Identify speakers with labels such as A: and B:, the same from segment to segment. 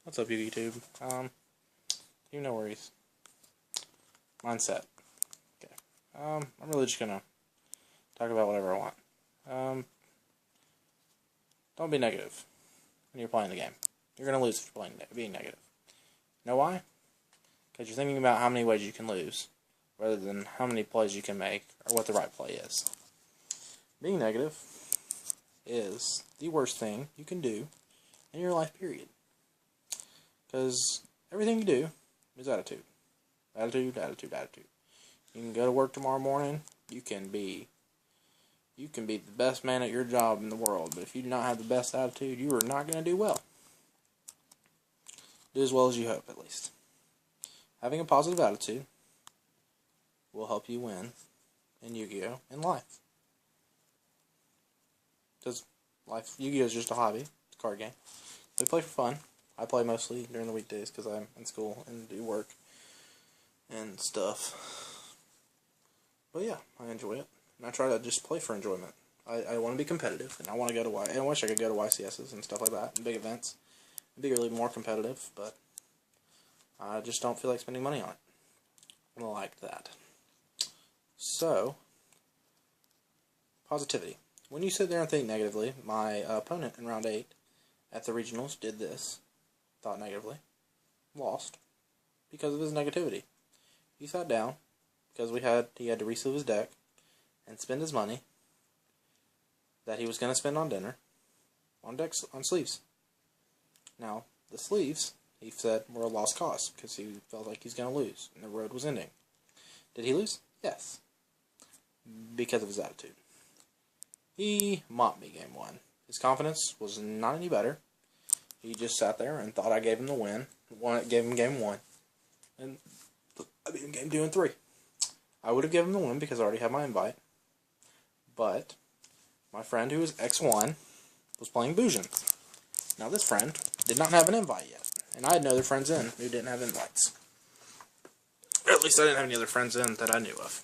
A: What's up, YouTube? No worries. Mindset. Okay. I'm really just gonna talk about whatever I want. Don't be negative when you're playing the game. You're gonna lose if you're being negative. Know why? Because you're thinking about how many ways you can lose, rather than how many plays you can make or what the right play is. Being negative is the worst thing you can do in your life, period. Because everything you do is attitude. Attitude, attitude, attitude. You can go to work tomorrow morning, you can be the best man at your job in the world, but if you do not have the best attitude, you are not going to do well. Do as well as you hope, at least. Having a positive attitude will help you win in Yu-Gi-Oh! In life. Because Yu-Gi-Oh! Is just a hobby. It's a card game. We play for fun. I play mostly during the weekdays because I'm in school and do work and stuff. But yeah, I enjoy it. And I try to just play for enjoyment. I want to be competitive, and I want to go to I wish I could go to YCSs and stuff like that, and big events. And be really more competitive, but I just don't feel like spending money on it. I don't like that. So, positivity. When you sit there and think negatively, my opponent in round 8 at the regionals did this. Thought negatively, lost, because of his negativity. He sat down, because he had to resleeve his deck, and spend his money that he was going to spend on dinner, on sleeves. Now, the sleeves, he said, were a lost cause, because he felt like he's going to lose, and the road was ending. Did he lose? Yes. Because of his attitude. He mopped me game 1. His confidence was not any better. He just sat there and thought I gave him the win. Gave him game 1. And I beat him game 2 and 3. I would have given him the win because I already had my invite. But my friend, who was X1, was playing Bujin. Now this friend did not have an invite yet. And I had no other friends in who didn't have invites. Or at least I didn't have any other friends in that I knew of.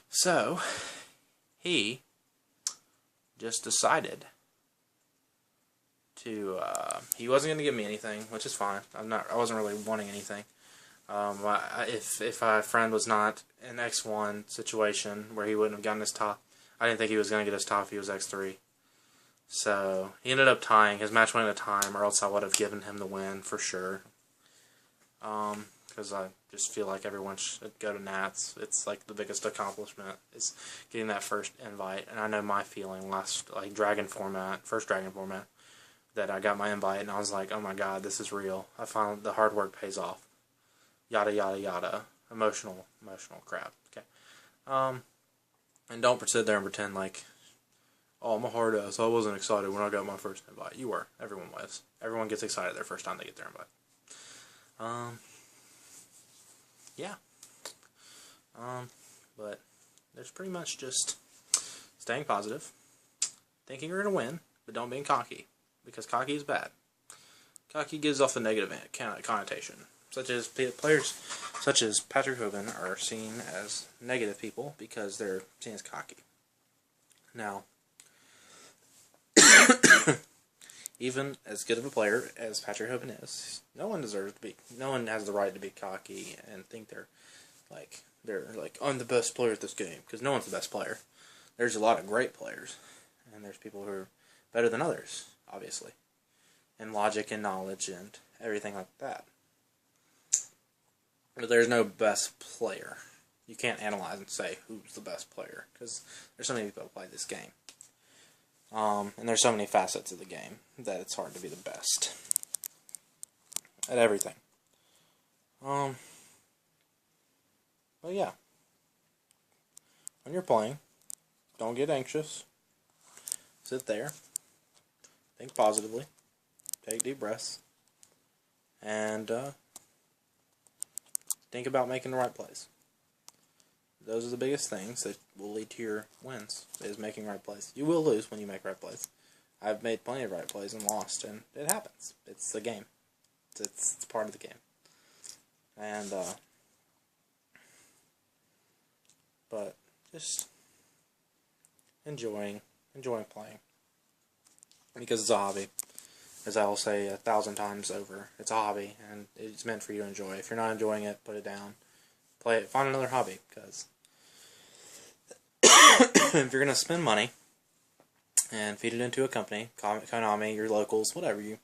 A: So, he just decided he wasn't going to give me anything, which is fine. I wasn't really wanting anything. If a friend was not in X1 situation where he wouldn't have gotten his top, I didn't think he was going to get his top if he was X3. So he ended up tying. His match went into time, or else I would have given him the win for sure. Because I just feel like everyone should go to Nats. It's like the biggest accomplishment is getting that first invite. And I know my feeling first Dragon format, that I got my invite and I was like, oh my god, this is real. I found the hard work pays off. Yada yada yada. Emotional crap. Okay. And don't sit there and pretend like, oh, I'm a hard ass. I wasn't excited when I got my first invite. You were. Everyone was. Everyone gets excited their first time they get their invite. Yeah. But there's pretty much just staying positive, thinking you're going to win, but don't be cocky, because cocky is bad. Cocky gives off a negative connotation, such as players such as Patrick Hoban are seen as negative people because they're seen as cocky. Now, even as good of a player as Patrick Hoban is, no one has the right to be cocky and think they're like, I'm the best player at this game, because no one's the best player. There's a lot of great players, and there's people who are better than others, obviously, in logic and knowledge and everything like that. But there's no best player. You can't analyze and say who's the best player, because there's so many people who play this game. And there's so many facets of the game that it's hard to be the best at everything. But yeah, when you're playing, don't get anxious. Sit there, think positively, take deep breaths, and think about making the right plays. Those are the biggest things that will lead to your wins, is making right plays. You will lose when you make right plays. I've made plenty of right plays and lost, and it happens. It's the game. It's part of the game. And, but just enjoying playing, because it's a hobby. as I will say 1,000 times over, it's a hobby, and it's meant for you to enjoy. If you're not enjoying it, put it down. Play it. Find another hobby, because if you're going to spend money and feed it into a company, Konami, your locals, whatever you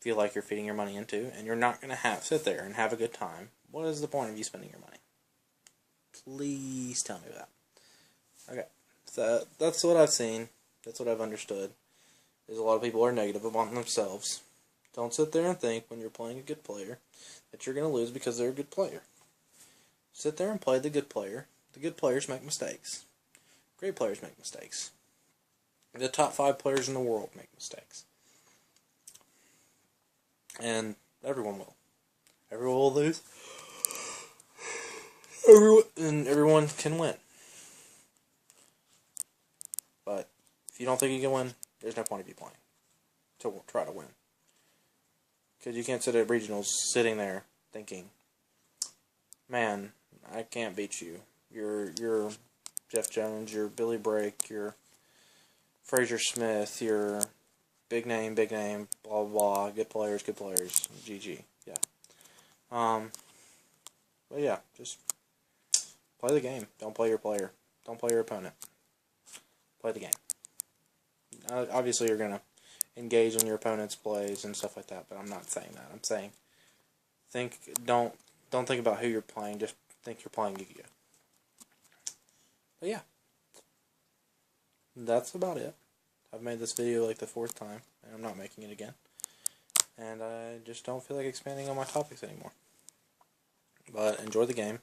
A: feel like you're feeding your money into, and you're not going to sit there and have a good time, what is the point of you spending your money? Please tell me that. Okay, so that's what I've seen. That's what I've understood. Is a lot of people are negative about themselves. Don't sit there and think when you're playing a good player that you're going to lose because they're a good player. Sit there and play the good player. The good players make mistakes. Great players make mistakes. The top 5 players in the world make mistakes. And everyone will. Everyone will lose. Everyone can win. But if you don't think you can win, there's no point of you playing to try to win. Because you can't sit at regionals sitting there thinking, man, I can't beat you. You're Jeff Jones, you're Billy Brake, you're Fraser Smith, you're big name, blah, blah, blah, good players, GG, yeah. But yeah, just play the game. Don't play your player. Don't play your opponent. Play the game. Obviously, you're going to engage in your opponent's plays and stuff like that, but I'm not saying that. I'm saying don't think about who you're playing, just think you're playing Yu-Gi-Oh! But yeah, that's about it. I've made this video like the 4th time, and I'm not making it again. And I just don't feel like expanding on my topics anymore. But enjoy the game.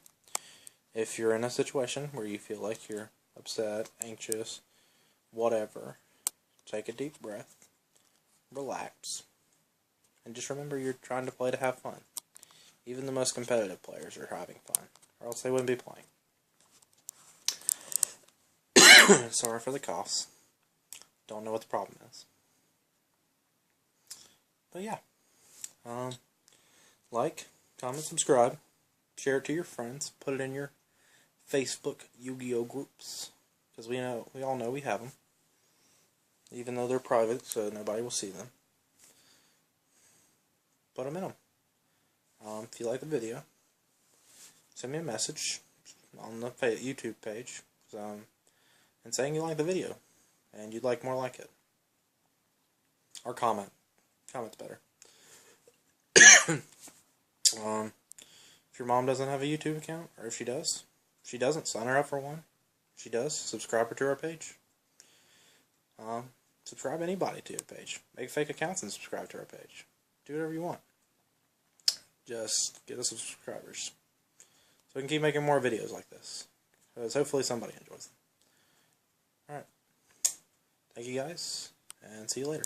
A: If you're in a situation where you feel like you're upset, anxious, whatever, take a deep breath, relax, and just remember you're trying to play to have fun. Even the most competitive players are having fun, or else they wouldn't be playing. Sorry for the coughs. Don't know what the problem is. But yeah. Like, comment, subscribe, share it to your friends, put it in your Facebook Yu-Gi-Oh groups, because we all know we have them, even though they're private, so nobody will see them. Put them in them. If you like the video, send me a message on the YouTube page, and saying you like the video and you'd like more like it, or comment. Comment's better. If your mom doesn't have a YouTube account, or if she does, if she doesn't, sign her up for one. If she does, subscribe her to our page. Subscribe anybody to a page. Make fake accounts and subscribe to our page. Do whatever you want. Just get us some subscribers, so we can keep making more videos like this, because hopefully somebody enjoys them. Alright. Thank you guys, and see you later.